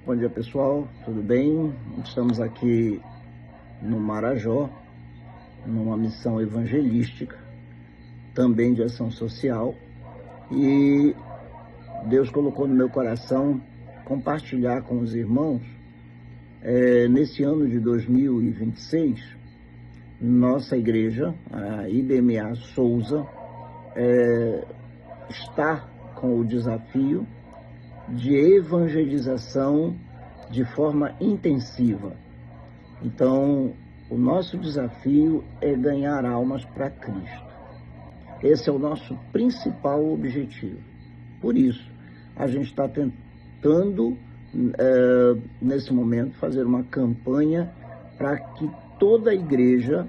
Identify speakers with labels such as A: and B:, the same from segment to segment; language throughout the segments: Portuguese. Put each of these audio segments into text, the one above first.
A: Bom dia, pessoal, tudo bem? Estamos aqui no Marajó, numa missão evangelística, também de ação social, e Deus colocou no meu coração compartilhar com os irmãos, nesse ano de 2026, nossa igreja, a IBMA Souza, está com o desafio de evangelização de forma intensiva. Então, o nosso desafio é ganhar almas para Cristo. Esse é o nosso principal objetivo. Por isso, a gente está tentando, nesse momento, fazer uma campanha para que toda a igreja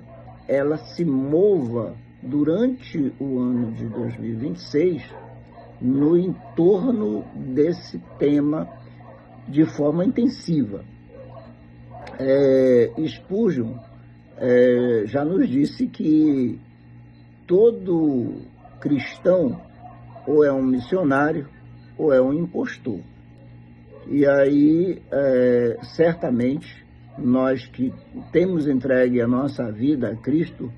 A: ela se mova durante o ano de 2026 no entorno desse tema de forma intensiva. Spurgeon já nos disse que todo cristão ou é um missionário ou é um impostor. E aí, certamente, nós que temos entregue a nossa vida a Cristo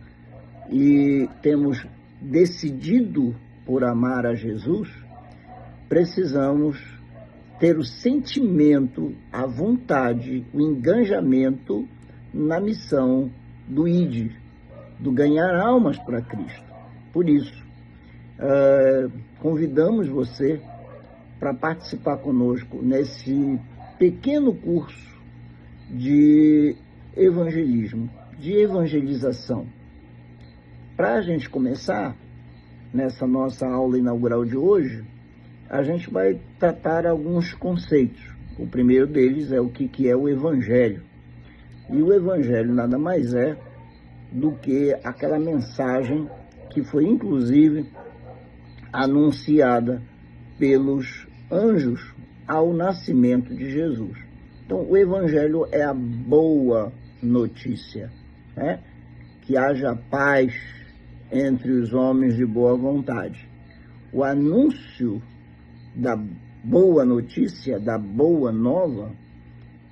A: e temos decidido por amar a Jesus, precisamos ter o sentimento, a vontade, o engajamento na missão do ID, do ganhar almas para Cristo. Por isso, convidamos você para participar conosco nesse pequeno curso de evangelismo, de evangelização. Para a gente começar, nessa nossa aula inaugural de hoje, a gente vai tratar alguns conceitos. O primeiro deles é o que é o Evangelho. E o Evangelho nada mais é do que aquela mensagem que foi, inclusive, anunciada pelos anjos ao nascimento de Jesus. Então, o Evangelho é a boa notícia, né? Que haja paz entre os homens de boa vontade. O anúncio da boa notícia, da boa nova,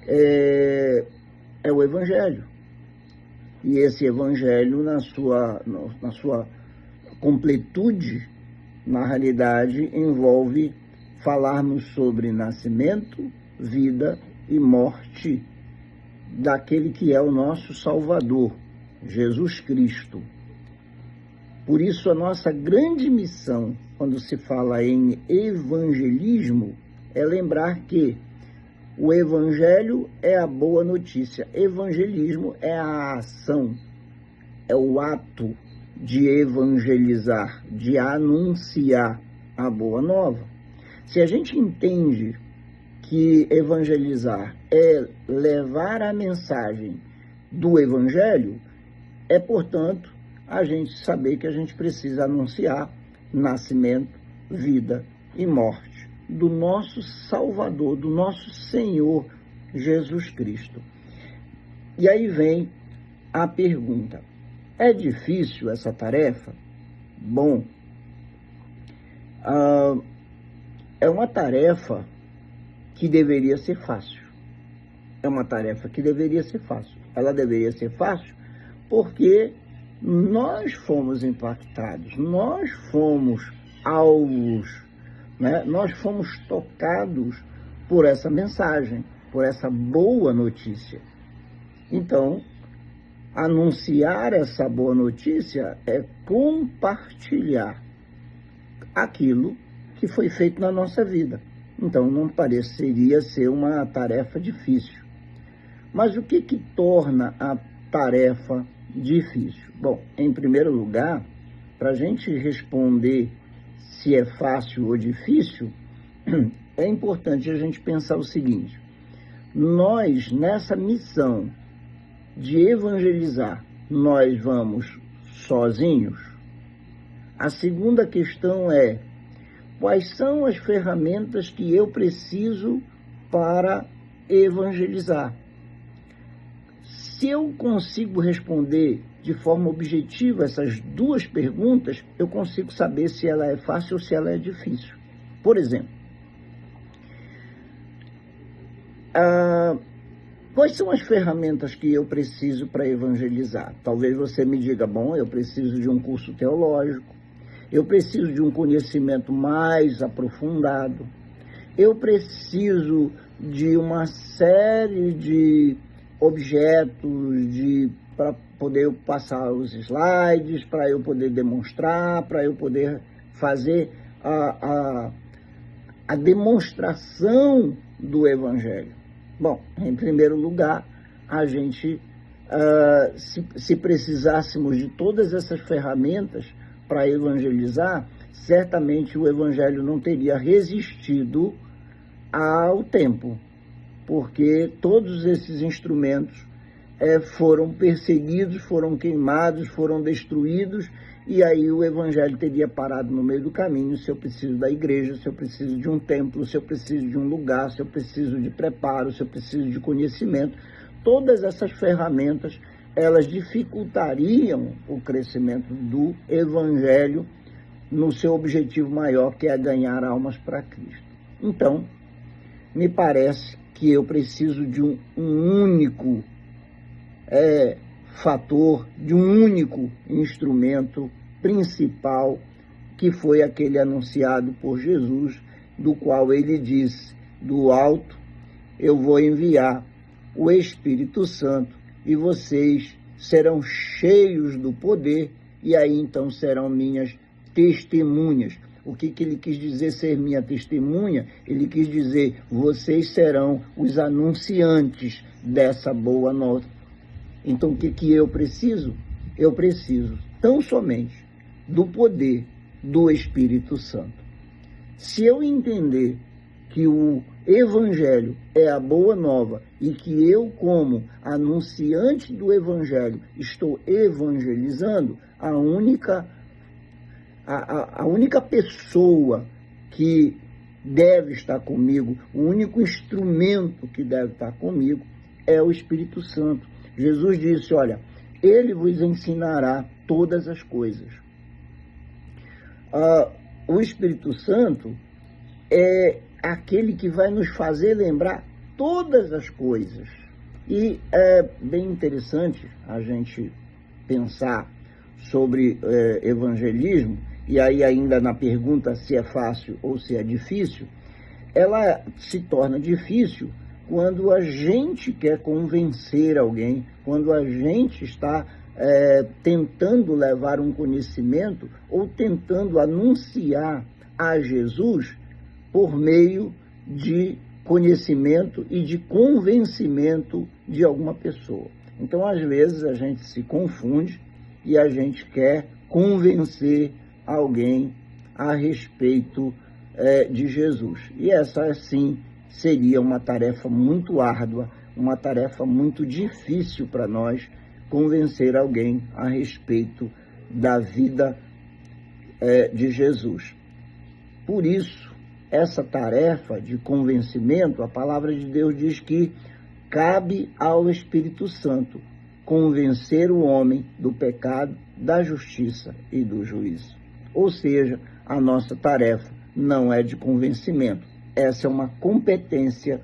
A: é o Evangelho. E esse Evangelho, na sua completude, na realidade, envolve falarmos sobre nascimento, vida e morte daquele que é o nosso Salvador, Jesus Cristo. Por isso, a nossa grande missão, quando se fala em evangelismo, é lembrar que o evangelho é a boa notícia. Evangelismo é a ação, é o ato de evangelizar, de anunciar a boa nova. Se a gente entende que evangelizar é levar a mensagem do evangelho, portanto, a gente saber que a gente precisa anunciar nascimento, vida e morte do nosso Salvador, do nosso Senhor Jesus Cristo. E aí vem a pergunta: é difícil essa tarefa? Bom, é uma tarefa que deveria ser fácil. É uma tarefa que deveria ser fácil. Ela deveria ser fácil porque nós fomos impactados, nós fomos alvos, né? Nós fomos tocados por essa mensagem, por essa boa notícia. Então, anunciar essa boa notícia é compartilhar aquilo que foi feito na nossa vida. Então, não pareceria ser uma tarefa difícil. Mas o que torna a tarefa difícil? Bom, em primeiro lugar, para a gente responder se é fácil ou difícil, é importante a gente pensar o seguinte: nós, nessa missão de evangelizar, nós vamos sozinhos? A segunda questão é: quais são as ferramentas que eu preciso para evangelizar? Se eu consigo responder de forma objetiva essas duas perguntas, eu consigo saber se ela é fácil ou se ela é difícil. Por exemplo, Quais são as ferramentas que eu preciso para evangelizar? Talvez você me diga, bom, eu preciso de um curso teológico, eu preciso de um conhecimento mais aprofundado, eu preciso de uma série de objetos para poder passar os slides, para eu poder demonstrar, para eu poder fazer a demonstração do Evangelho. Bom, em primeiro lugar, a gente, se precisássemos de todas essas ferramentas para evangelizar, certamente o Evangelho não teria resistido ao tempo, porque todos esses instrumentos foram perseguidos, foram queimados, foram destruídos, e aí o Evangelho teria parado no meio do caminho. Se eu preciso da igreja, se eu preciso de um templo, se eu preciso de um lugar, se eu preciso de preparo, se eu preciso de conhecimento, todas essas ferramentas, elas dificultariam o crescimento do Evangelho no seu objetivo maior, que é ganhar almas para Cristo. Então, me parece que eu preciso de um único fator, de um único instrumento principal, que foi aquele anunciado por Jesus, do qual ele disse, do alto eu vou enviar o Espírito Santo e vocês serão cheios do poder, e aí então serão minhas testemunhas. O que ele quis dizer ser minha testemunha? Ele quis dizer, vocês serão os anunciantes dessa boa nova. Então, o que eu preciso? Eu preciso tão somente do poder do Espírito Santo. Se eu entender que o Evangelho é a boa nova e que eu, como anunciante do Evangelho, estou evangelizando, a única pessoa que deve estar comigo, o único instrumento que deve estar comigo é o Espírito Santo. Jesus disse, olha, ele vos ensinará todas as coisas. O Espírito Santo é aquele que vai nos fazer lembrar todas as coisas. E é bem interessante a gente pensar sobre evangelismo, e aí ainda na pergunta se é fácil ou se é difícil, ela se torna difícil quando a gente quer convencer alguém, quando a gente está tentando levar um conhecimento ou tentando anunciar a Jesus por meio de conhecimento e de convencimento de alguma pessoa. Então, às vezes, a gente se confunde e a gente quer convencer alguém a respeito de Jesus. E essa, sim, seria uma tarefa muito árdua, uma tarefa muito difícil para nós, convencer alguém a respeito da vida de Jesus. Por isso, essa tarefa de convencimento, a palavra de Deus diz que cabe ao Espírito Santo convencer o homem do pecado, da justiça e do juízo. Ou seja, a nossa tarefa não é de convencimento. Essa é uma competência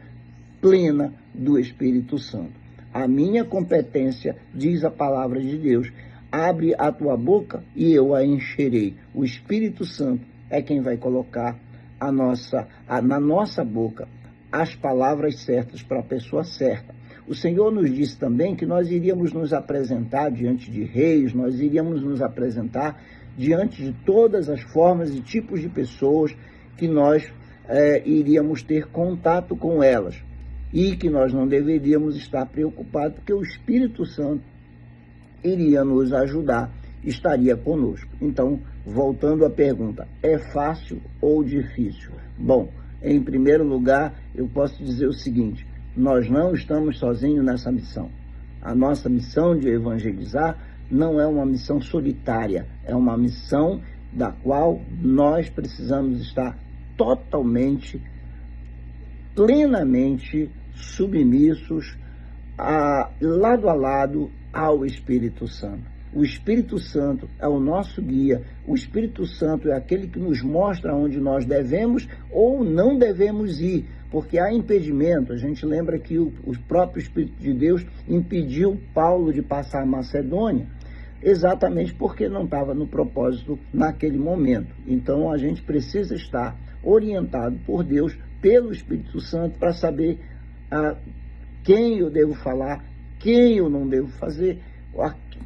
A: plena do Espírito Santo. A minha competência, diz a palavra de Deus, abre a tua boca e eu a encherei. O Espírito Santo é quem vai colocar na nossa boca as palavras certas para a pessoa certa. O Senhor nos disse também que nós iríamos nos apresentar diante de reis, nós iríamos nos apresentar diante de todas as formas e tipos de pessoas que nós iríamos ter contato com elas, e que nós não deveríamos estar preocupados, porque o Espírito Santo iria nos ajudar, estaria conosco. Então, voltando à pergunta, é fácil ou difícil? Bom, em primeiro lugar, eu posso dizer o seguinte, nós não estamos sozinhos nessa missão. A nossa missão de evangelizar não é uma missão solitária, é uma missão da qual nós precisamos estar totalmente, plenamente submissos, lado a lado ao Espírito Santo. O Espírito Santo é o nosso guia, o Espírito Santo é aquele que nos mostra onde nós devemos ou não devemos ir, porque há impedimento. A gente lembra que o próprio Espírito de Deus impediu Paulo de passar a Macedônia, exatamente porque não estava no propósito naquele momento. Então a gente precisa estar orientado por Deus, pelo Espírito Santo, para saber quem eu devo falar, quem eu não devo fazer,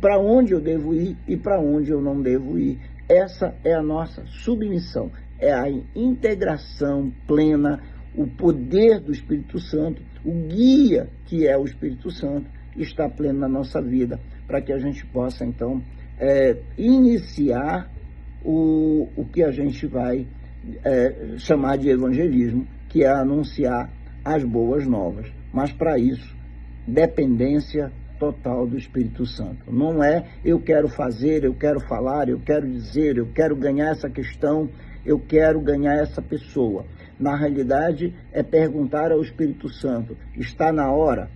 A: para onde eu devo ir e para onde eu não devo ir. Essa é a nossa submissão, é a integração plena, o poder do Espírito Santo, o guia que é o Espírito Santo, está pleno na nossa vida, para que a gente possa, então, iniciar o que a gente vai chamar de evangelismo, que é anunciar as boas novas. Mas, para isso, dependência total do Espírito Santo. Não é eu quero fazer, eu quero falar, eu quero dizer, eu quero ganhar essa questão, eu quero ganhar essa pessoa. Na realidade, é perguntar ao Espírito Santo, está na hora?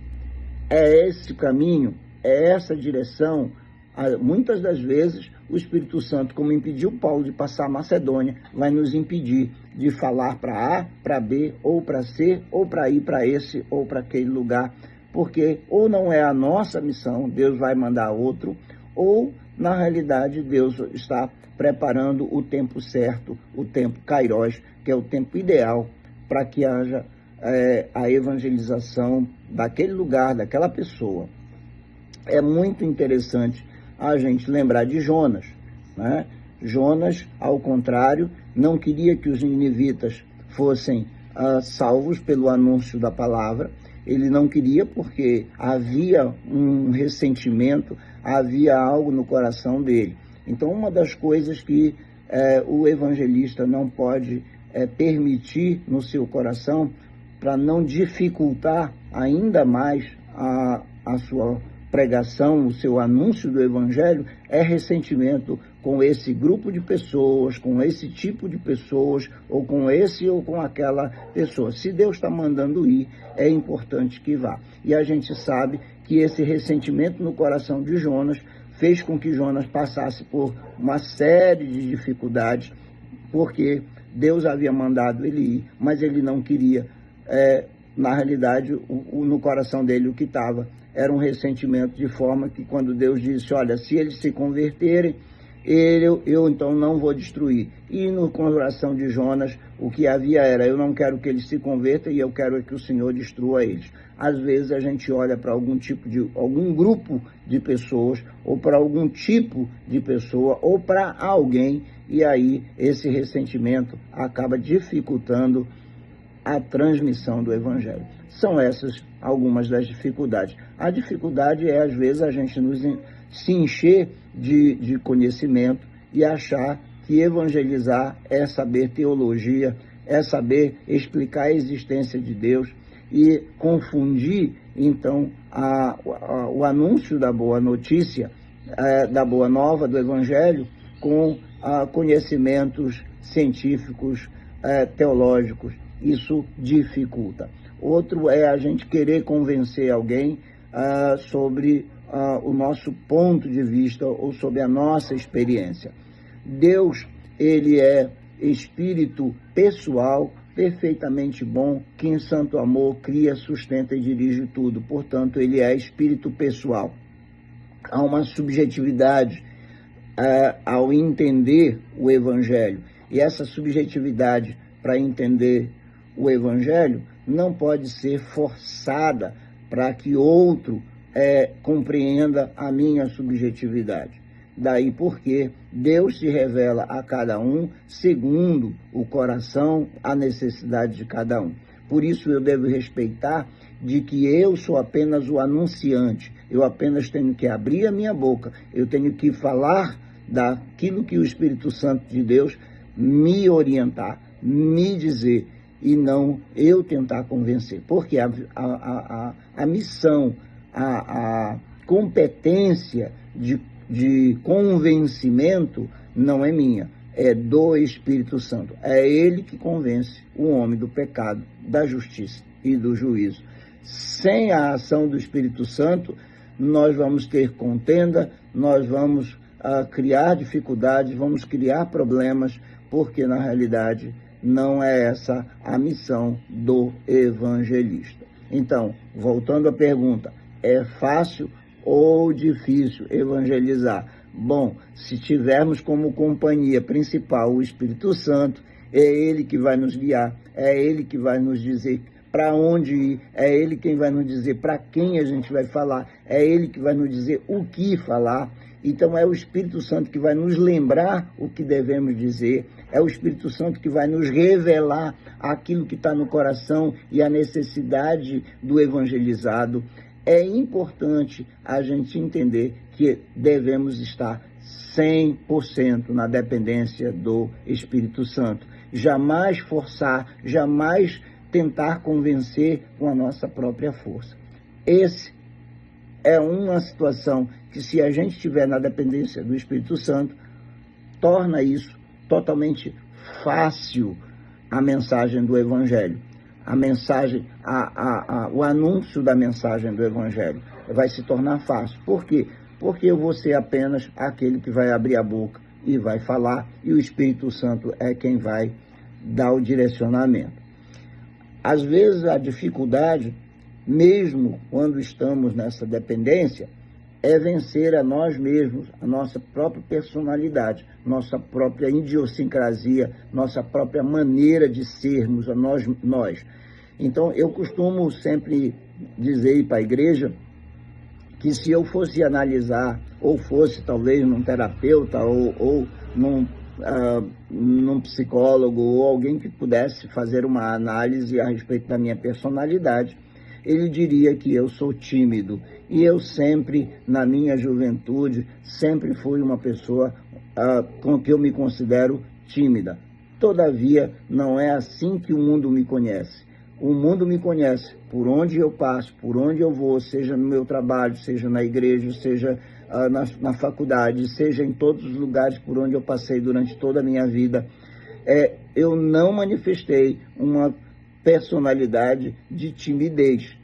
A: É esse caminho? É essa direção? Muitas das vezes, o Espírito Santo, como impediu Paulo de passar a Macedônia, vai nos impedir de falar para A, para B, ou para C, ou para ir para esse ou para aquele lugar, porque ou não é a nossa missão, Deus vai mandar outro, ou, na realidade, Deus está preparando o tempo certo, o tempo Kairos, que é o tempo ideal para que haja a evangelização daquele lugar, daquela pessoa. É muito interessante a gente lembrar de Jonas, né? Jonas, ao contrário, não queria que os ninivitas fossem salvos pelo anúncio da palavra. Ele não queria porque havia um ressentimento, havia algo no coração dele. Então, uma das coisas que o evangelista não pode permitir no seu coração, para não dificultar ainda mais a sua pregação, o seu anúncio do evangelho, é ressentimento com esse grupo de pessoas, com esse tipo de pessoas, ou com esse ou com aquela pessoa. Se Deus está mandando ir, é importante que vá. E a gente sabe que esse ressentimento no coração de Jonas fez com que Jonas passasse por uma série de dificuldades, porque Deus havia mandado ele ir, mas ele não queria. Na realidade, no coração dele o que estava era um ressentimento, de forma que quando Deus disse, olha, se eles se converterem, eu então não vou destruir. E no coração de Jonas, o que havia era, eu não quero que eles se convertam e eu quero que o Senhor destrua eles. Às vezes a gente olha para algum grupo de pessoas, ou para algum tipo de pessoa, ou para alguém, e aí esse ressentimento acaba dificultando a transmissão do Evangelho. São essas algumas das dificuldades. A dificuldade é, às vezes, a gente se encher de conhecimento e achar que evangelizar é saber teologia, é saber explicar a existência de Deus e confundir, então, o anúncio da boa notícia, da boa nova do Evangelho, com conhecimentos científicos, teológicos. Isso dificulta. Outro é a gente querer convencer alguém sobre o nosso ponto de vista ou sobre a nossa experiência. Deus, ele é espírito pessoal, perfeitamente bom, que em santo amor cria, sustenta e dirige tudo. Portanto, ele é espírito pessoal. Há uma subjetividade ao entender o Evangelho. E essa subjetividade para entender o Evangelho não pode ser forçada para que outro compreenda a minha subjetividade. Daí porque Deus se revela a cada um segundo o coração, a necessidade de cada um. Por isso eu devo respeitar de que eu sou apenas o anunciante, eu apenas tenho que abrir a minha boca, eu tenho que falar daquilo que o Espírito Santo de Deus me orientar, me dizer, e não eu tentar convencer. Porque a missão, a competência de convencimento não é minha, é do Espírito Santo. É ele que convence o homem do pecado, da justiça e do juízo. Sem a ação do Espírito Santo, nós vamos ter contenda, nós vamos criar dificuldades, vamos criar problemas, porque na realidade não é essa a missão do evangelista. Então, voltando à pergunta, é fácil ou difícil evangelizar? Bom, se tivermos como companhia principal o Espírito Santo, é Ele que vai nos guiar, é Ele que vai nos dizer para onde ir, é Ele quem vai nos dizer para quem a gente vai falar, é Ele que vai nos dizer o que falar. Então é o Espírito Santo que vai nos lembrar o que devemos dizer, é o Espírito Santo que vai nos revelar aquilo que está no coração e a necessidade do evangelizado. É importante a gente entender que devemos estar 100% na dependência do Espírito Santo. Jamais forçar, jamais tentar convencer com a nossa própria força. Esse é uma situação que, se a gente estiver na dependência do Espírito Santo, torna isso totalmente fácil, a mensagem do Evangelho. A mensagem, o anúncio da mensagem do Evangelho vai se tornar fácil. Por quê? Porque eu vou ser apenas aquele que vai abrir a boca e vai falar, e o Espírito Santo é quem vai dar o direcionamento. Às vezes a dificuldade, mesmo quando estamos nessa dependência, é vencer a nós mesmos, a nossa própria personalidade, nossa própria idiosincrasia, nossa própria maneira de sermos, a nós. Então, eu costumo sempre dizer para a igreja que, se eu fosse analisar, ou fosse talvez num terapeuta, ou num psicólogo, ou alguém que pudesse fazer uma análise a respeito da minha personalidade, ele diria que eu sou tímido. E eu sempre, na minha juventude, sempre fui uma pessoa com que eu me considero tímida. Todavia, não é assim que o mundo me conhece. O mundo me conhece por onde eu passo, por onde eu vou, seja no meu trabalho, seja na igreja, seja na faculdade, seja em todos os lugares por onde eu passei durante toda a minha vida. Eu não manifestei uma personalidade de timidez.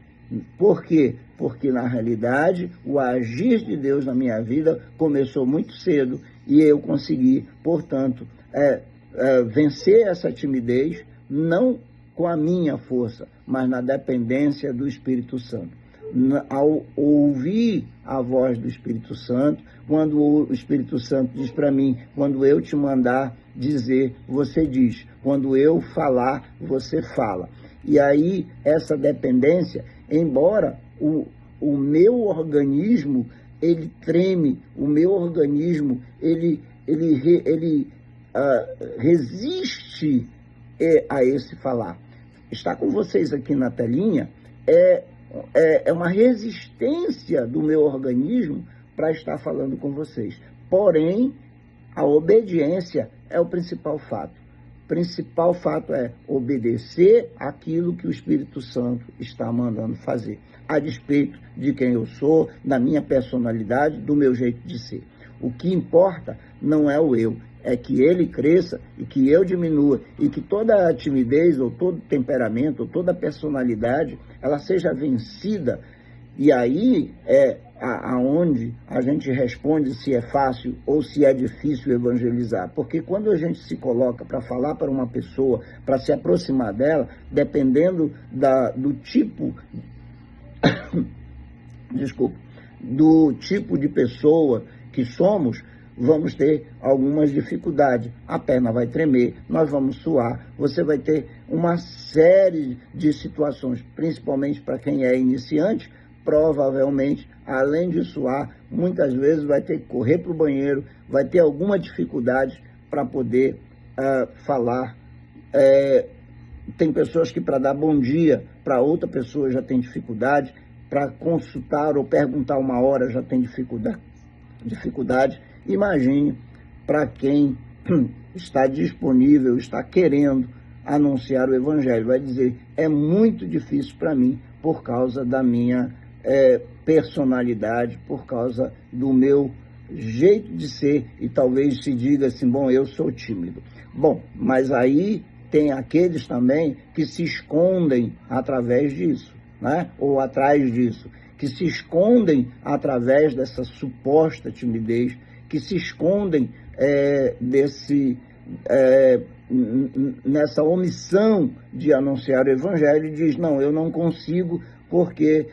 A: Por quê? Porque, na realidade, o agir de Deus na minha vida começou muito cedo e eu consegui, portanto, vencer essa timidez, não com a minha força, mas na dependência do Espírito Santo. Ao ouvir a voz do Espírito Santo, quando o Espírito Santo diz para mim, quando eu te mandar dizer, você diz, quando eu falar, você fala. E aí, essa dependência, embora o meu organismo, ele treme, o meu organismo, ele resiste a esse falar. Está com vocês aqui na telinha, é uma resistência do meu organismo para estar falando com vocês. Porém, a obediência é o principal fato. O principal fato é obedecer aquilo que o Espírito Santo está mandando fazer, a despeito de quem eu sou, da minha personalidade, do meu jeito de ser. O que importa não é o eu, é que ele cresça e que eu diminua, e que toda a timidez, ou todo temperamento, ou toda personalidade, ela seja vencida. E aí é aonde a gente responde se é fácil ou se é difícil evangelizar. Porque quando a gente se coloca para falar para uma pessoa, para se aproximar dela, dependendo do tipo do tipo de pessoa que somos, vamos ter algumas dificuldades. A perna vai tremer, nós vamos suar, você vai ter uma série de situações, principalmente para quem é iniciante, provavelmente, além de suar, muitas vezes vai ter que correr para o banheiro, vai ter alguma dificuldade para poder falar. Tem pessoas que, para dar bom dia para outra pessoa, já tem dificuldade, para consultar ou perguntar uma hora já tem dificuldade. Imagine para quem está disponível, está querendo anunciar o Evangelho. Vai dizer, é muito difícil para mim por causa da minha personalidade, por causa do meu jeito de ser, e talvez se diga assim, bom, eu sou tímido. Bom, mas aí tem aqueles também que se escondem através disso, né? Ou atrás disso, que se escondem através dessa suposta timidez, que se escondem nessa omissão de anunciar o Evangelho e diz, não, eu não consigo porque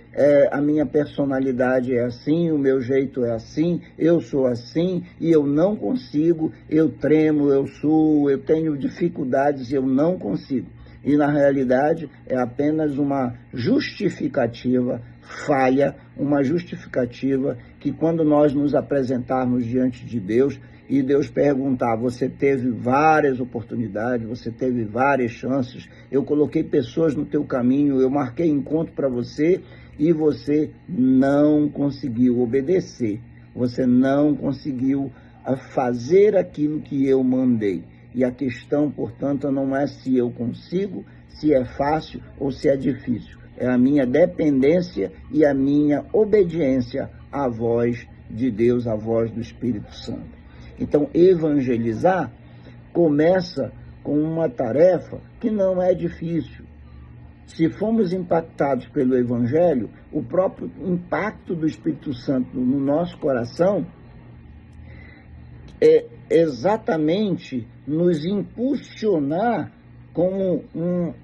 A: a minha personalidade é assim, o meu jeito é assim, eu sou assim e eu não consigo, eu tremo, eu suo, eu tenho dificuldades e eu não consigo. E na realidade é apenas uma justificativa falha, uma justificativa que quando nós nos apresentarmos diante de Deus e Deus perguntar, você teve várias oportunidades, você teve várias chances, eu coloquei pessoas no teu caminho, eu marquei encontro para você e você não conseguiu obedecer, você não conseguiu fazer aquilo que eu mandei. E a questão, portanto, não é se eu consigo, se é fácil ou se é difícil. É a minha dependência e a minha obediência à voz de Deus, à voz do Espírito Santo. Então, evangelizar começa com uma tarefa que não é difícil. Se formos impactados pelo Evangelho, o próprio impacto do Espírito Santo no nosso coração é exatamente nos impulsionar como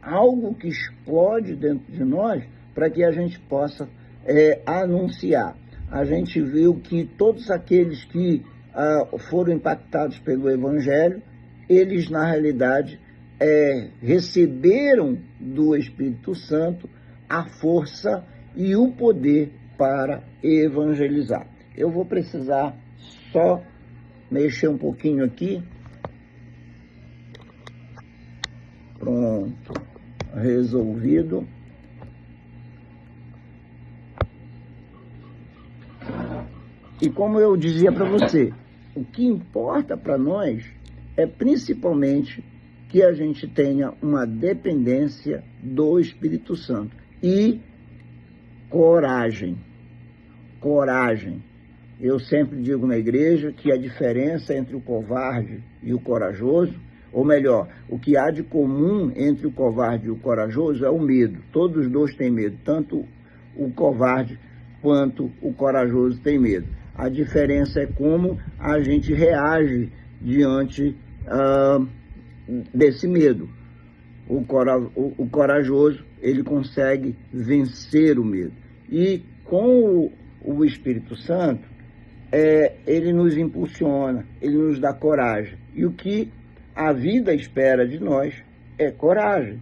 A: algo que explode dentro de nós para que a gente possa anunciar. A gente viu que todos aqueles que foram impactados pelo Evangelho, eles na realidade receberam do Espírito Santo a força e o poder para evangelizar. Eu vou precisar só mexer um pouquinho aqui. Pronto, resolvido. E como eu dizia para você, o que importa para nós é principalmente que a gente tenha uma dependência do Espírito Santo e coragem. Coragem. Eu sempre digo na igreja que a diferença entre o covarde e o corajoso, ou melhor, o que há de comum entre o covarde e o corajoso é o medo. Todos os dois têm medo, tanto o covarde quanto o corajoso tem medo. A diferença é como a gente reage diante desse medo. O corajoso, ele consegue vencer o medo. E com o Espírito Santo, ele nos impulsiona, ele nos dá coragem. E o que a vida espera de nós é coragem.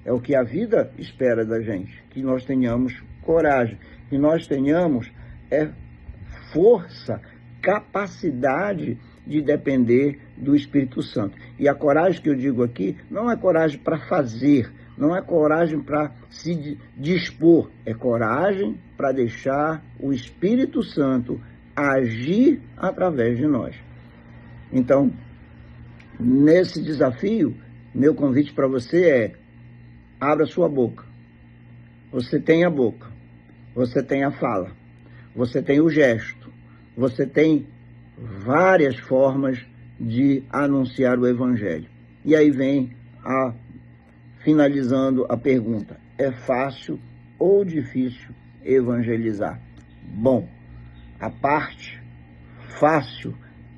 A: É o que a vida espera da gente, que nós tenhamos coragem, que nós tenhamos força, capacidade de depender do Espírito Santo. E a coragem que eu digo aqui não é coragem para fazer, não é coragem para se dispor, é coragem para deixar o Espírito Santo agir através de nós. Então, nesse desafio, meu convite para você é: abra sua boca. Você tem a boca, você tem a fala, você tem o gesto, você tem várias formas de anunciar o Evangelho. E aí vem finalizando a pergunta: é fácil ou difícil evangelizar? Bom, a parte fácil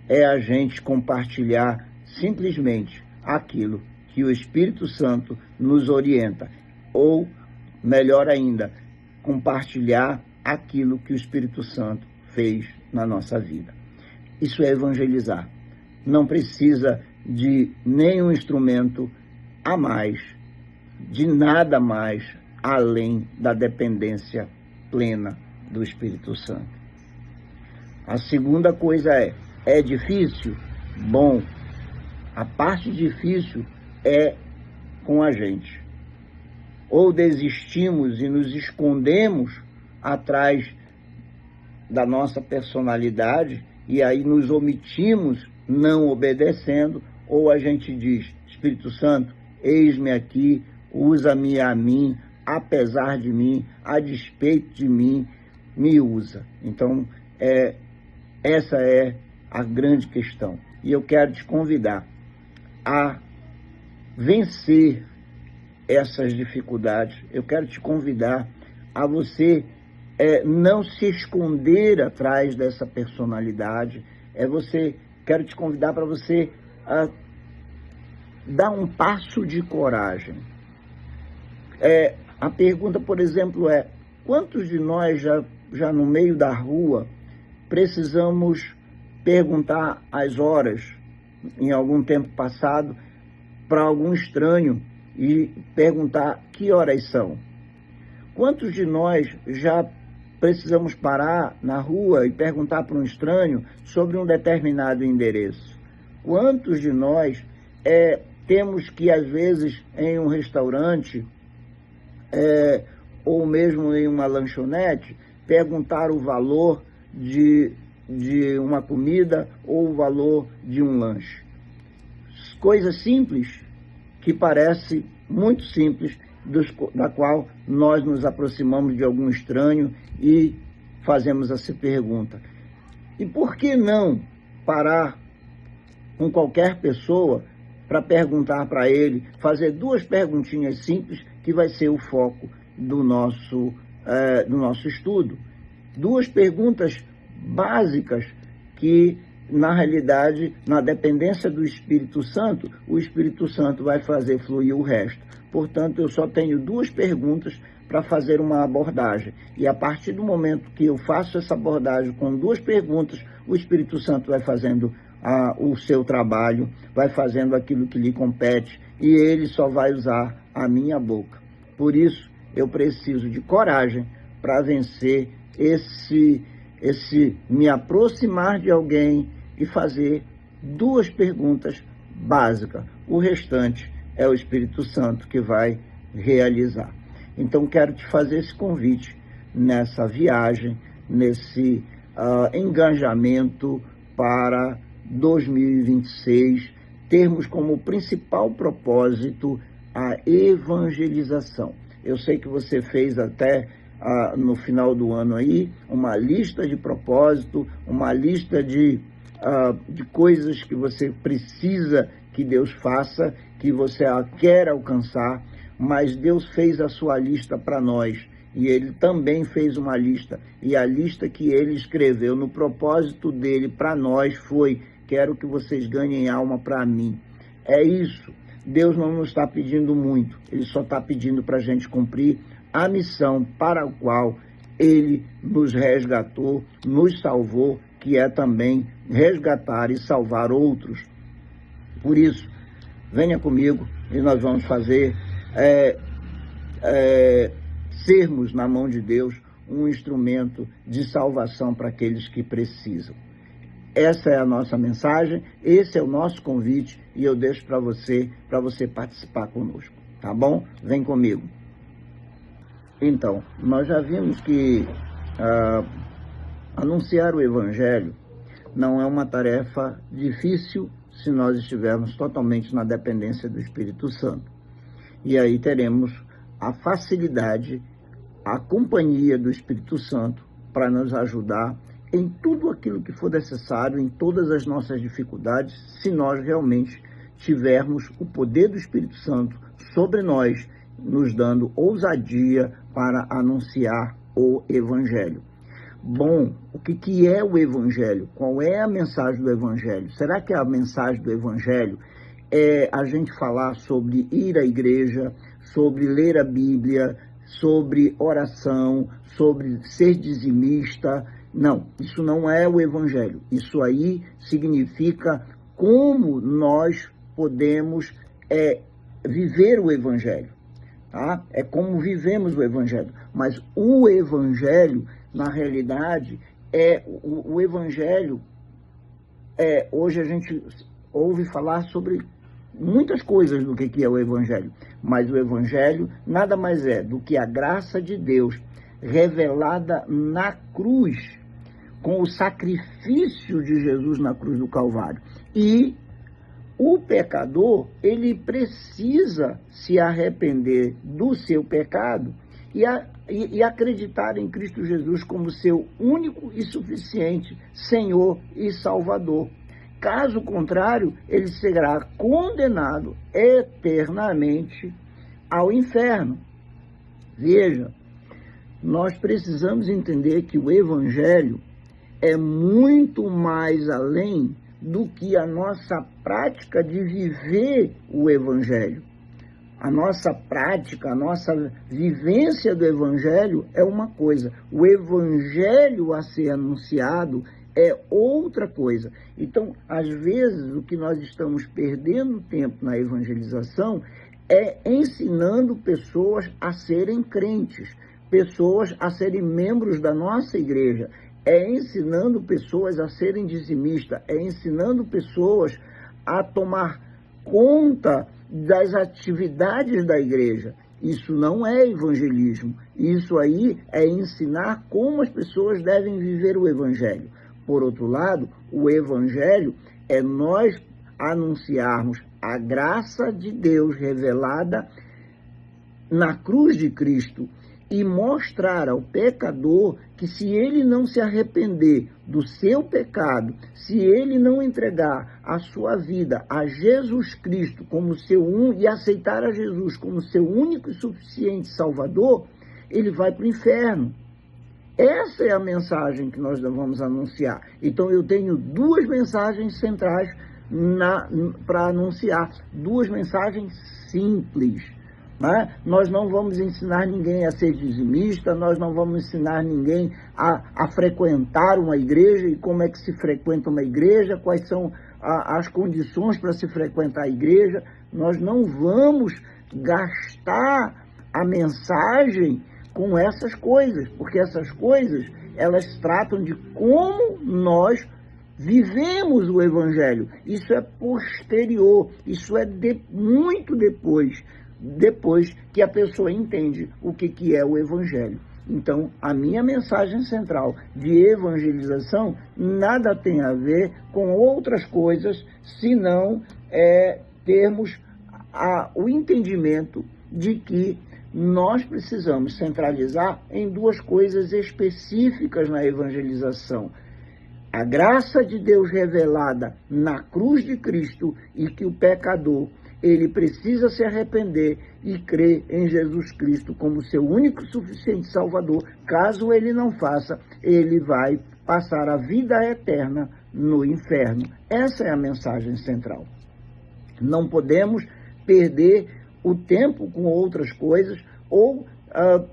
A: é a gente compartilhar simplesmente aquilo que o Espírito Santo nos orienta, ou, melhor ainda, compartilhar aquilo que o Espírito Santo fez na nossa vida. Isso é evangelizar. Não precisa de nenhum instrumento a mais, de nada mais, além da dependência plena do Espírito Santo. A segunda coisa é difícil? Bom, a parte difícil é com a gente. Ou desistimos e nos escondemos atrás da nossa personalidade e aí nos omitimos não obedecendo, ou a gente diz: Espírito Santo, eis-me aqui, usa-me a mim, apesar de mim, a despeito de mim, me usa. Então, essa é a grande questão. E eu quero te convidar a vencer essas dificuldades. Eu quero te convidar a você não se esconder atrás dessa personalidade. Quero te convidar para você dar um passo de coragem. A pergunta, por exemplo, é: quantos de nós já no meio da rua precisamos perguntar as horas, em algum tempo passado, para algum estranho e perguntar que horas são? Quantos de nós já precisamos parar na rua e perguntar para um estranho sobre um determinado endereço? Quantos de nós temos que, às vezes, em um restaurante ou mesmo em uma lanchonete, perguntar o valor de uma comida ou o valor de um lanche? Coisas simples, que parece muito simples, da qual nós nos aproximamos de algum estranho e fazemos essa pergunta. E por que não parar com qualquer pessoa para perguntar para ele, fazer duas perguntinhas simples, que vai ser o foco do nosso estudo? Duas perguntas básicas que, na realidade, na dependência do Espírito Santo, o Espírito Santo vai fazer fluir o resto. Portanto, eu só tenho duas perguntas para fazer uma abordagem. E a partir do momento que eu faço essa abordagem com duas perguntas, o Espírito Santo vai fazendo o seu trabalho, vai fazendo aquilo que lhe compete, e ele só vai usar a minha boca. Por isso, eu preciso de coragem para vencer esse me aproximar de alguém e fazer duas perguntas básicas. O restante é o Espírito Santo que vai realizar. Então, quero te fazer esse convite nessa viagem, nesse engajamento para 2026, termos como principal propósito a evangelização. Eu sei que você fez até no final do ano aí uma lista de propósito, uma lista de coisas que você precisa que Deus faça, que você quer alcançar, mas Deus fez a sua lista para nós, e Ele também fez uma lista, e a lista que Ele escreveu no propósito dEle para nós foi: quero que vocês ganhem alma para mim. É isso. Deus não nos está pedindo muito, Ele só está pedindo para a gente cumprir a missão para a qual Ele nos resgatou, nos salvou, que é também resgatar e salvar outros. Por isso, venha comigo e nós vamos fazer, sermos na mão de Deus um instrumento de salvação para aqueles que precisam. Essa é a nossa mensagem, esse é o nosso convite, e eu deixo para você participar conosco, tá bom? Vem comigo. Então, nós já vimos que anunciar o Evangelho não é uma tarefa difícil se nós estivermos totalmente na dependência do Espírito Santo. E aí teremos a facilidade, a companhia do Espírito Santo para nos ajudar em tudo aquilo que for necessário, em todas as nossas dificuldades, se nós realmente tivermos o poder do Espírito Santo sobre nós, nos dando ousadia para anunciar o Evangelho. Bom, o que é o Evangelho? Qual é a mensagem do Evangelho? Será que a mensagem do Evangelho é a gente falar sobre ir à igreja, sobre ler a Bíblia, sobre oração, sobre ser dizimista? Não, isso não é o Evangelho. Isso aí significa como nós podemos viver o Evangelho. Tá? É como vivemos o Evangelho. Mas o Evangelho, na realidade, o Evangelho, hoje a gente ouve falar sobre muitas coisas do que é o Evangelho, mas o Evangelho nada mais é do que a graça de Deus revelada na cruz, com o sacrifício de Jesus na cruz do Calvário. E o pecador, ele precisa se arrepender do seu pecado e acreditar em Cristo Jesus como seu único e suficiente Senhor e Salvador. Caso contrário, ele será condenado eternamente ao inferno. Veja, nós precisamos entender que o Evangelho é muito mais além do que a nossa prática de viver o Evangelho. A nossa prática, a nossa vivência do Evangelho é uma coisa. O Evangelho a ser anunciado é outra coisa. Então, às vezes, o que nós estamos perdendo tempo na evangelização é ensinando pessoas a serem crentes, pessoas a serem membros da nossa igreja, é ensinando pessoas a serem dizimistas, é ensinando pessoas a tomar conta das atividades da igreja. Isso não é evangelismo. Isso aí é ensinar como as pessoas devem viver o evangelho. Por outro lado, o evangelho é nós anunciarmos a graça de Deus revelada na cruz de Cristo e mostrar ao pecador que se ele não se arrepender do seu pecado, se ele não entregar a sua vida a Jesus Cristo como seu e aceitar a Jesus como seu único e suficiente Salvador, ele vai para o inferno. Essa é a mensagem que nós vamos anunciar. Então eu tenho duas mensagens centrais para anunciar, duas mensagens simples. Né? Nós não vamos ensinar ninguém a ser dizimista, nós não vamos ensinar ninguém a frequentar uma igreja e como é que se frequenta uma igreja, quais são as condições para se frequentar a igreja. Nós não vamos gastar a mensagem com essas coisas, porque essas coisas, elas tratam de como nós vivemos o Evangelho. Isso é posterior, isso é muito depois que a pessoa entende o que é o Evangelho. Então, a minha mensagem central de evangelização nada tem a ver com outras coisas, senão termos o entendimento de que nós precisamos centralizar em duas coisas específicas na evangelização. A graça de Deus revelada na cruz de Cristo e que o pecador, ele precisa se arrepender e crer em Jesus Cristo como seu único e suficiente Salvador. Caso ele não faça, ele vai passar a vida eterna no inferno. Essa é a mensagem central. Não podemos perder o tempo com outras coisas ou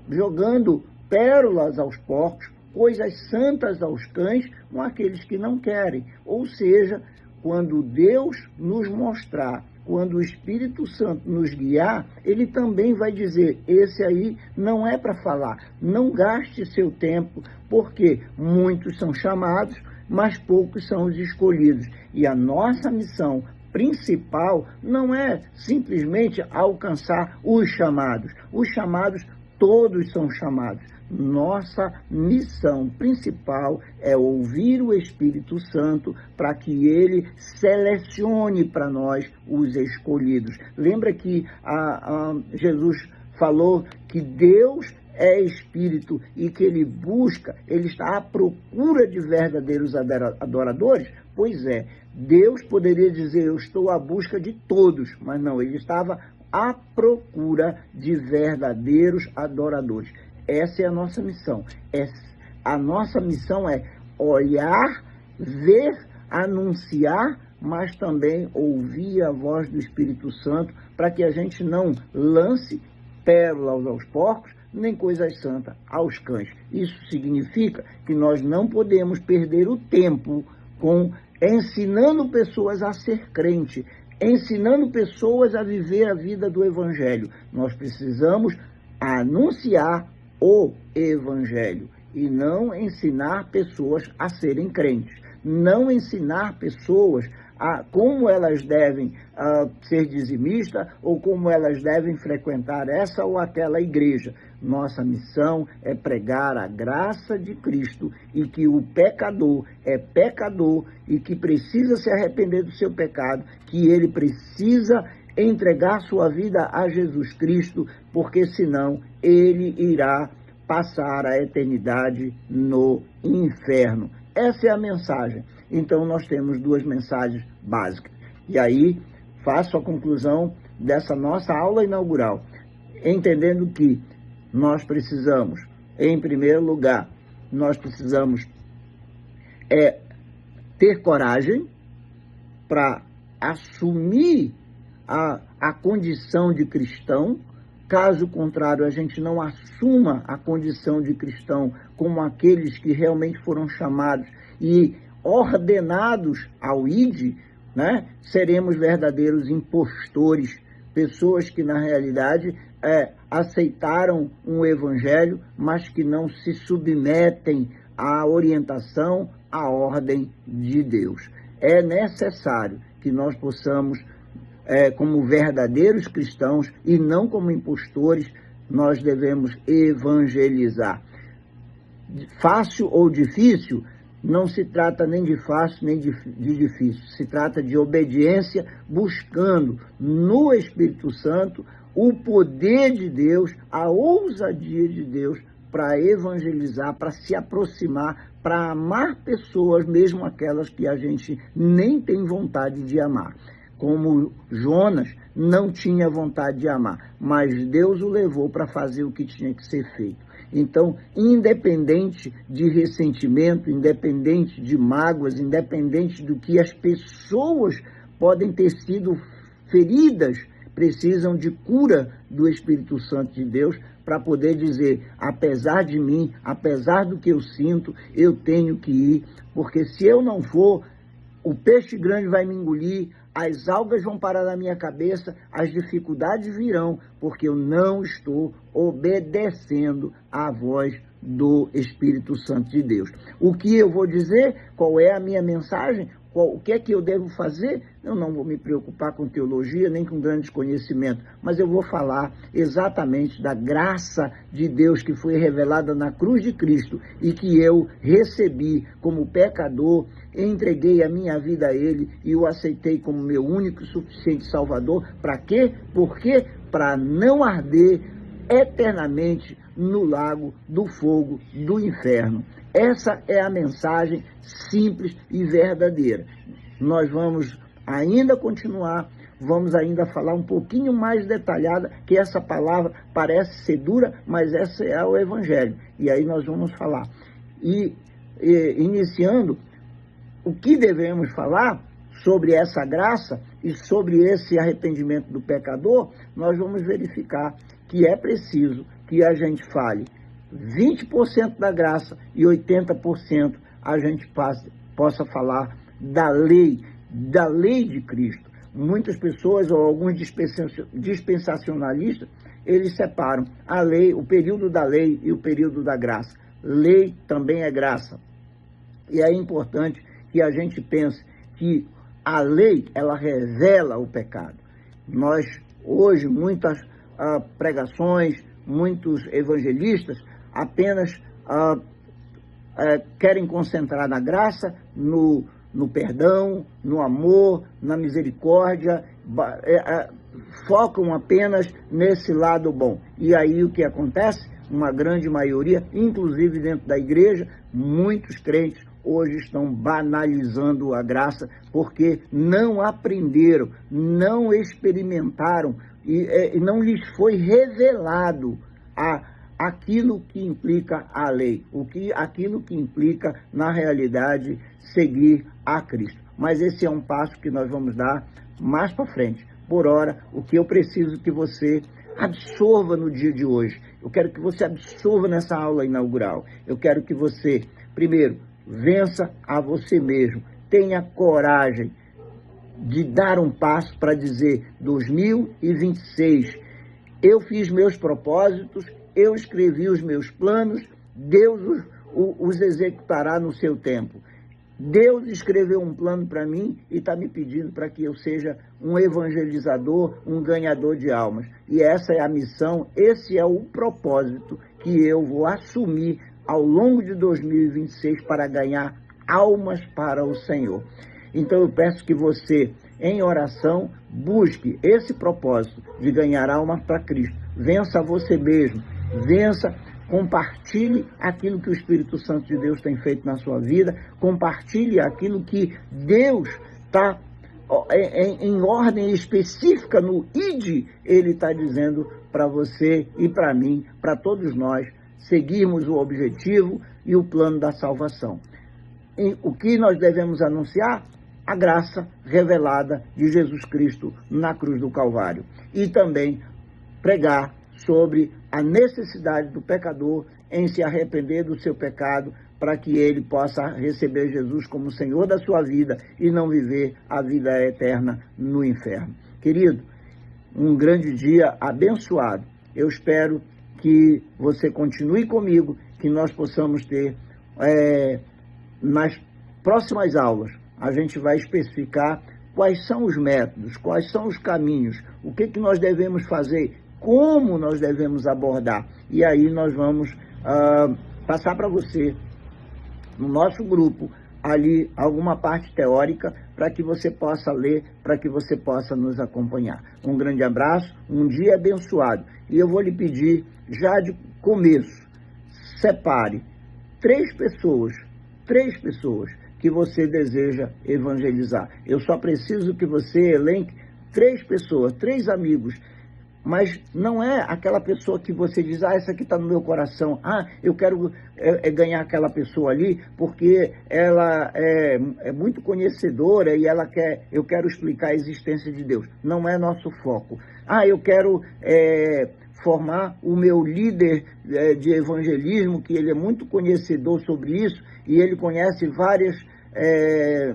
A: jogando pérolas aos porcos, coisas santas aos cães, com aqueles que não querem. Ou seja, quando Deus nos mostrar, quando o Espírito Santo nos guiar, ele também vai dizer, esse aí não é para falar, não gaste seu tempo, porque muitos são chamados, mas poucos são os escolhidos. E a nossa missão principal não é simplesmente alcançar os chamados. Os chamados, todos são chamados. Nossa missão principal é ouvir o Espírito Santo para que ele selecione para nós os escolhidos. Lembra que Jesus falou que Deus é Espírito e que ele está à procura de verdadeiros adoradores? Pois é, Deus poderia dizer, eu estou à busca de todos, mas não, ele estava à procura de verdadeiros adoradores. Essa é a nossa missão. A nossa missão é olhar, ver, anunciar, mas também ouvir a voz do Espírito Santo para que a gente não lance pérolas aos porcos, nem coisas santas aos cães. Isso significa que nós não podemos perder o tempo ensinando pessoas a ser crente, ensinando pessoas a viver a vida do Evangelho. Nós precisamos anunciar o Evangelho e não ensinar pessoas a serem crentes, não ensinar pessoas como elas devem ser dizimistas ou como elas devem frequentar essa ou aquela igreja. Nossa missão é pregar a graça de Cristo e que o pecador é pecador e que precisa se arrepender do seu pecado, que ele precisa entregar sua vida a Jesus Cristo, porque senão ele irá passar a eternidade no inferno. Essa é a mensagem. Então nós temos duas mensagens básicas. E aí faço a conclusão dessa nossa aula inaugural, entendendo que nós precisamos, em primeiro lugar, nós precisamos ter coragem para assumir a condição de cristão. Caso contrário, a gente não assuma a condição de cristão como aqueles que realmente foram chamados e ordenados ao ID, né? Seremos verdadeiros impostores, pessoas que na realidade aceitaram um evangelho, mas que não se submetem à orientação, à ordem de Deus. É necessário que nós possamos, como verdadeiros cristãos e não como impostores, nós devemos evangelizar. Fácil ou difícil, não se trata nem de fácil nem de difícil, se trata de obediência, buscando no Espírito Santo o poder de Deus, a ousadia de Deus para evangelizar, para se aproximar, para amar pessoas, mesmo aquelas que a gente nem tem vontade de amar. Como Jonas não tinha vontade de amar, mas Deus o levou para fazer o que tinha que ser feito. Então, independente de ressentimento, independente de mágoas, independente do que as pessoas podem ter sido feridas, precisam de cura do Espírito Santo de Deus para poder dizer, apesar de mim, apesar do que eu sinto, eu tenho que ir, porque se eu não for, o peixe grande vai me engolir, as algas vão parar na minha cabeça, as dificuldades virão, porque eu não estou obedecendo à voz do Espírito Santo de Deus. O que eu vou dizer? Qual é a minha mensagem? O que é que eu devo fazer? Eu não vou me preocupar com teologia, nem com grandes conhecimentos, mas eu vou falar exatamente da graça de Deus que foi revelada na cruz de Cristo e que eu recebi como pecador, entreguei a minha vida a Ele e o aceitei como meu único e suficiente Salvador. Para quê? Por quê? Para não arder eternamente no lago do fogo do inferno. Essa é a mensagem simples e verdadeira. Nós vamos ainda continuar, vamos ainda falar um pouquinho mais detalhada, que essa palavra parece ser dura, mas essa é o Evangelho. E aí nós vamos falar. Iniciando, o que devemos falar sobre essa graça e sobre esse arrependimento do pecador, nós vamos verificar que é preciso que a gente fale 20% da graça e 80% a gente possa falar da lei de Cristo. Muitas pessoas, ou alguns dispensacionalistas, eles separam a lei, o período da lei e o período da graça. Lei também é graça. E é importante que a gente pense que a lei, ela revela o pecado. Nós, hoje, muitas pregações, muitos evangelistas apenas querem concentrar na graça, no perdão, no amor, na misericórdia, focam apenas nesse lado bom. E aí o que acontece? Uma grande maioria, inclusive dentro da igreja, muitos crentes hoje estão banalizando a graça porque não aprenderam, não experimentaram e não lhes foi revelado aquilo que implica a lei, aquilo que implica, na realidade, seguir a Cristo. Mas esse é um passo que nós vamos dar mais para frente. Por ora, o que eu preciso que você absorva no dia de hoje, eu quero que você absorva nessa aula inaugural, eu quero que você, primeiro, vença a você mesmo, tenha coragem de dar um passo para dizer, 2026, eu fiz meus propósitos, eu escrevi os meus planos, Deus os executará no seu tempo. Deus escreveu um plano para mim e está me pedindo para que eu seja um evangelizador, um ganhador de almas. E essa é a missão, esse é o propósito que eu vou assumir ao longo de 2026 para ganhar almas para o Senhor. Então eu peço que você, em oração, busque esse propósito de ganhar almas para Cristo. Vença você mesmo, vença, compartilhe aquilo que o Espírito Santo de Deus tem feito na sua vida, compartilhe aquilo que Deus está em ordem específica no ID, Ele está dizendo para você e para mim, para todos nós, seguirmos o objetivo e o plano da salvação. E o que nós devemos anunciar? a graça revelada de Jesus Cristo na cruz do Calvário. E também pregar sobre a necessidade do pecador em se arrepender do seu pecado, para que ele possa receber Jesus como Senhor da sua vida e não viver a vida eterna no inferno. Querido, um grande dia abençoado. Eu espero que você continue comigo, que nós possamos ter, nas próximas aulas, a gente vai especificar quais são os métodos, quais são os caminhos, o que nós devemos fazer, como nós devemos abordar. E aí nós vamos passar para você, no nosso grupo, ali alguma parte teórica, para que você possa ler, para que você possa nos acompanhar. Um grande abraço, um dia abençoado. E eu vou lhe pedir, já de começo, separe 3 pessoas que você deseja evangelizar. Eu só preciso que você elenque 3 pessoas, 3 amigos, mas não é aquela pessoa que você diz, essa aqui está no meu coração, eu quero ganhar aquela pessoa ali, porque ela é muito conhecedora e eu quero explicar a existência de Deus. Não é nosso foco. Eu quero formar o meu líder de evangelismo, que ele é muito conhecedor sobre isso, e ele conhece várias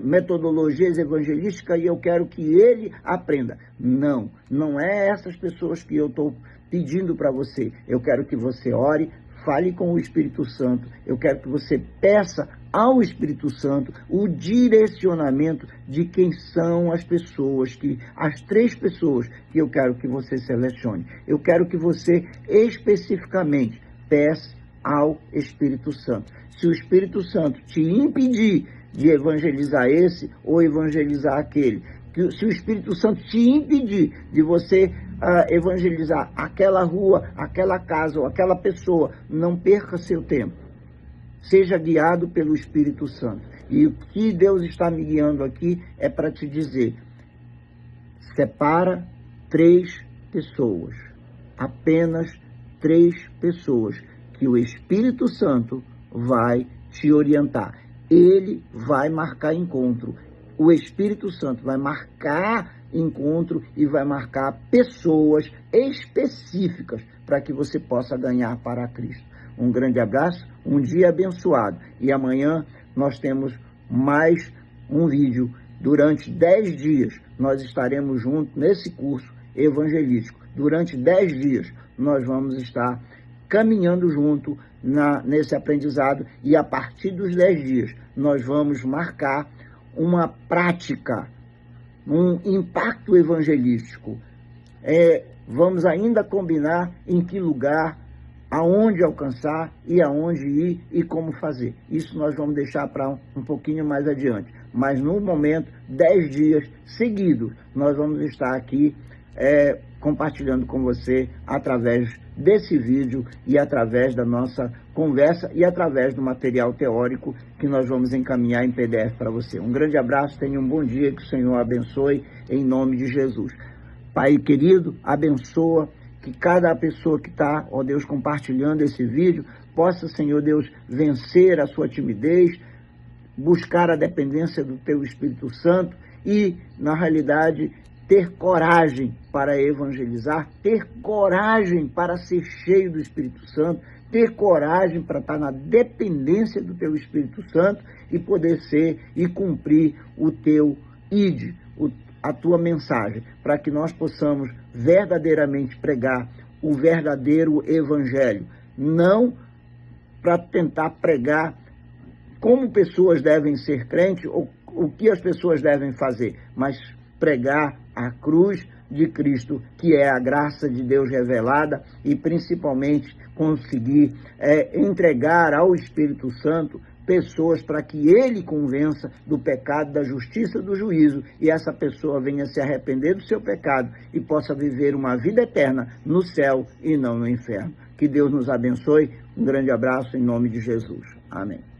A: metodologias evangelísticas e eu quero que ele aprenda. Não é essas pessoas que eu estou pedindo para você. Eu quero que você ore, fale com o Espírito Santo. Eu quero que você peça ao Espírito Santo o direcionamento de quem são as pessoas, as 3 pessoas que eu quero que você selecione. Eu quero que você especificamente peça ao Espírito Santo. Se o Espírito Santo te impedir de evangelizar esse ou evangelizar aquele, se o Espírito Santo te impedir de você evangelizar aquela rua, aquela casa ou aquela pessoa, não perca seu tempo. Seja guiado pelo Espírito Santo. E o que Deus está me guiando aqui é para te dizer, separa 3 pessoas, apenas 3 pessoas, que o Espírito Santo vai te orientar. Ele vai marcar encontro. O Espírito Santo vai marcar encontro e vai marcar pessoas específicas para que você possa ganhar para Cristo. Um grande abraço, um dia abençoado. E amanhã nós temos mais um vídeo. Durante 10 dias nós estaremos juntos nesse curso evangelístico. Durante 10 dias nós vamos estar caminhando junto nesse aprendizado, e a partir dos 10 dias nós vamos marcar uma prática, um impacto evangelístico. Vamos ainda combinar em que lugar, aonde alcançar e aonde ir e como fazer. Isso nós vamos deixar para um pouquinho mais adiante. Mas no momento, 10 dias seguidos, nós vamos estar aqui compartilhando com você através desse vídeo e através da nossa conversa e através do material teórico que nós vamos encaminhar em PDF para você. Um grande abraço, tenha um bom dia, que o Senhor abençoe em nome de Jesus. Pai querido, abençoa que cada pessoa que está, ó Deus, compartilhando esse vídeo, possa, Senhor Deus, vencer a sua timidez, buscar a dependência do Teu Espírito Santo e, na realidade, ter coragem para evangelizar, ter coragem para ser cheio do Espírito Santo, ter coragem para estar na dependência do Teu Espírito Santo e poder ser e cumprir o Teu ID, a Tua mensagem, para que nós possamos verdadeiramente pregar o verdadeiro Evangelho, não para tentar pregar como pessoas devem ser crentes ou o que as pessoas devem fazer, mas pregar a cruz de Cristo, que é a graça de Deus revelada, e principalmente conseguir entregar ao Espírito Santo pessoas para que ele convença do pecado, da justiça, do juízo, e essa pessoa venha se arrepender do seu pecado e possa viver uma vida eterna no céu e não no inferno. Que Deus nos abençoe. Um grande abraço em nome de Jesus. Amém.